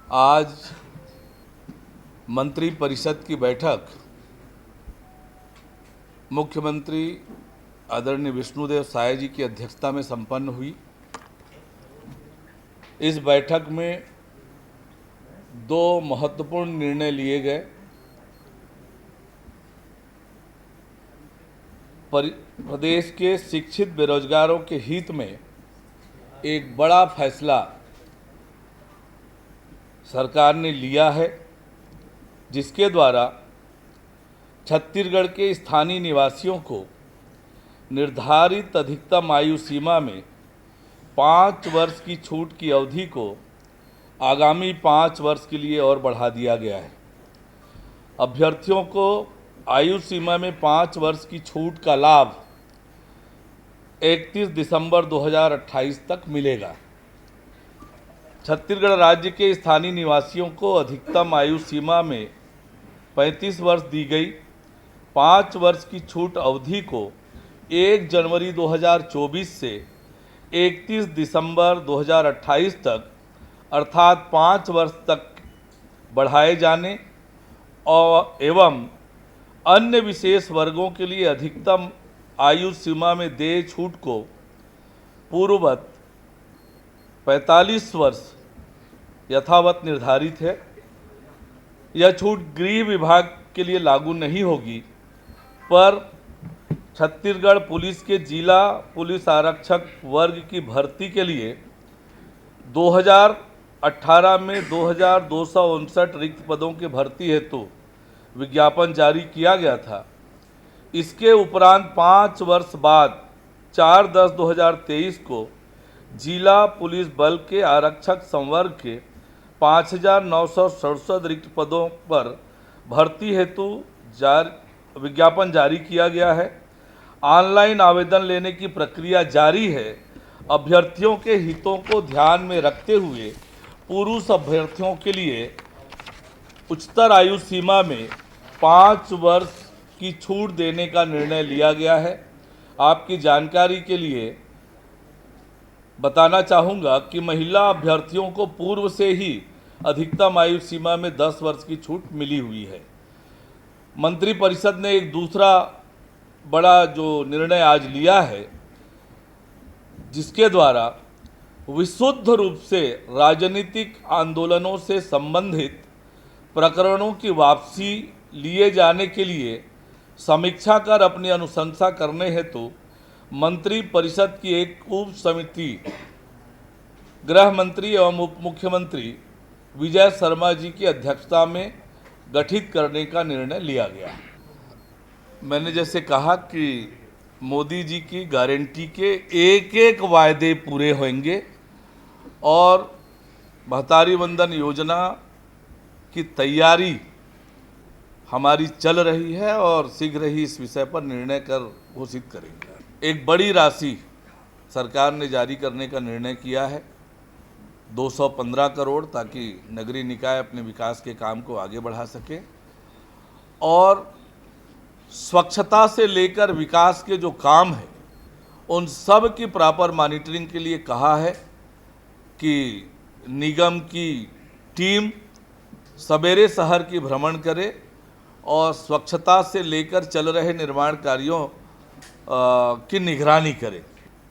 आज मंत्री परिषद की बैठक मुख्यमंत्री आदरणीय विष्णुदेव साय जी की अध्यक्षता में संपन्न हुई। इस बैठक में दो महत्वपूर्ण निर्णय लिए गए। प्रदेश के शिक्षित बेरोजगारों के हित में एक बड़ा फैसला सरकार ने लिया है, जिसके द्वारा छत्तीसगढ़ के स्थानीय निवासियों को निर्धारित अधिकतम आयु सीमा में 5 वर्ष की छूट की अवधि को आगामी 5 वर्ष के लिए और बढ़ा दिया गया है। अभ्यर्थियों को आयु सीमा में 5 वर्ष की छूट का लाभ 31 दिसंबर 2028 तक मिलेगा। छत्तीसगढ़ राज्य के स्थानीय निवासियों को अधिकतम आयु सीमा में 35 वर्ष दी गई 5 वर्ष की छूट अवधि को 1 जनवरी 2024 से 31 दिसंबर 2028 तक अर्थात 5 वर्ष तक बढ़ाए जाने और एवं अन्य विशेष वर्गों के लिए अधिकतम आयु सीमा में देय छूट को पूर्ववत 45 वर्ष यथावत निर्धारित है। यह छूट गृह विभाग के लिए लागू नहीं होगी, पर छत्तीसगढ़ पुलिस के जिला पुलिस आरक्षक वर्ग की भर्ती के लिए 2018 में 2259 रिक्त पदों के भर्ती हेतु विज्ञापन जारी किया गया था। इसके उपरांत 5 वर्ष बाद 4/10/2023 को जिला पुलिस बल के आरक्षक संवर्ग के 5,967 रिक्त पदों पर भर्ती हेतु विज्ञापन जारी किया गया है। ऑनलाइन आवेदन लेने की प्रक्रिया जारी है। अभ्यर्थियों के हितों को ध्यान में रखते हुए पुरुष अभ्यर्थियों के लिए उच्चतर आयु सीमा में 5 वर्ष की छूट देने का निर्णय लिया गया है। आपकी जानकारी के लिए बताना चाहूँगा कि महिला अभ्यर्थियों को पूर्व से ही अधिकतम आयु सीमा में 10 वर्ष की छूट मिली हुई है। मंत्री परिषद ने एक दूसरा बड़ा जो निर्णय आज लिया है, जिसके द्वारा विशुद्ध रूप से राजनीतिक आंदोलनों से संबंधित प्रकरणों की वापसी लिए जाने के लिए समीक्षा कर अपनी अनुशंसा करने हेतु मंत्री परिषद की एक उप समिति गृह मंत्री एवं उप मुख्यमंत्री विजय शर्मा जी की अध्यक्षता में गठित करने का निर्णय लिया गया। मैंने जैसे कहा कि मोदी जी की गारंटी के एक एक वायदे पूरे होंगे और महतारी वंदन योजना की तैयारी हमारी चल रही है और शीघ्र ही इस विषय पर निर्णय कर घोषित करेंगे। एक बड़ी राशि सरकार ने जारी करने का निर्णय किया है, 215 करोड़, ताकि नगरीय निकाय अपने विकास के काम को आगे बढ़ा सके और स्वच्छता से लेकर विकास के जो काम है उन सब की प्रॉपर मॉनिटरिंग के लिए कहा है कि निगम की टीम सवेरे शहर की भ्रमण करे और स्वच्छता से लेकर चल रहे निर्माण कार्यों की निगरानी करे।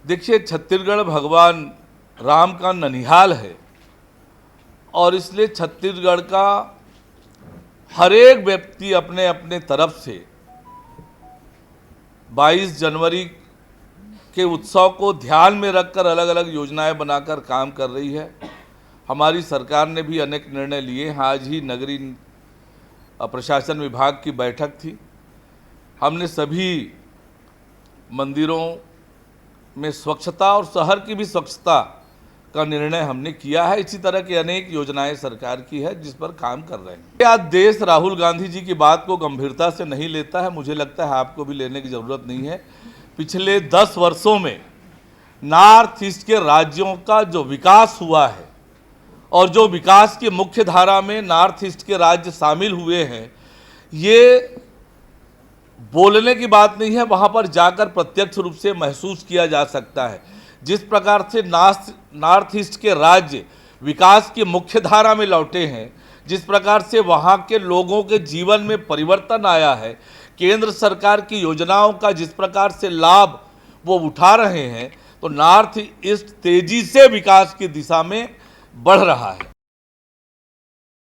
देखिए, छत्तीसगढ़ भगवान राम का ननिहाल है और इसलिए छत्तीसगढ़ का हर एक व्यक्ति अपने अपने तरफ से 22 जनवरी के उत्सव को ध्यान में रखकर अलग अलग योजनाएं बनाकर काम कर रही है। हमारी सरकार ने भी अनेक निर्णय लिए हैं। आज ही नगरीय प्रशासन विभाग की बैठक थी। हमने सभी मंदिरों में स्वच्छता और शहर की भी स्वच्छता का निर्णय हमने किया है। इसी तरह की अनेक योजनाएं सरकार की है जिस पर काम कर रहे हैं। आज देश राहुल गांधी जी की बात को गंभीरता से नहीं लेता है। मुझे लगता है आपको भी लेने की ज़रूरत नहीं है। पिछले 10 वर्षों में नॉर्थ ईस्ट के राज्यों का जो विकास हुआ है और जो विकास की मुख्य धारा में नॉर्थ ईस्ट के राज्य शामिल हुए हैं, ये बोलने की बात नहीं है, वहाँ पर जाकर प्रत्यक्ष रूप से महसूस किया जा सकता है। जिस प्रकार से नॉर्थ ईस्ट के राज्य विकास की मुख्य धारा में लौटे हैं, जिस प्रकार से वहाँ के लोगों के जीवन में परिवर्तन आया है, केंद्र सरकार की योजनाओं का जिस प्रकार से लाभ वो उठा रहे हैं, तो नॉर्थ ईस्ट तेजी से विकास की दिशा में बढ़ रहा है।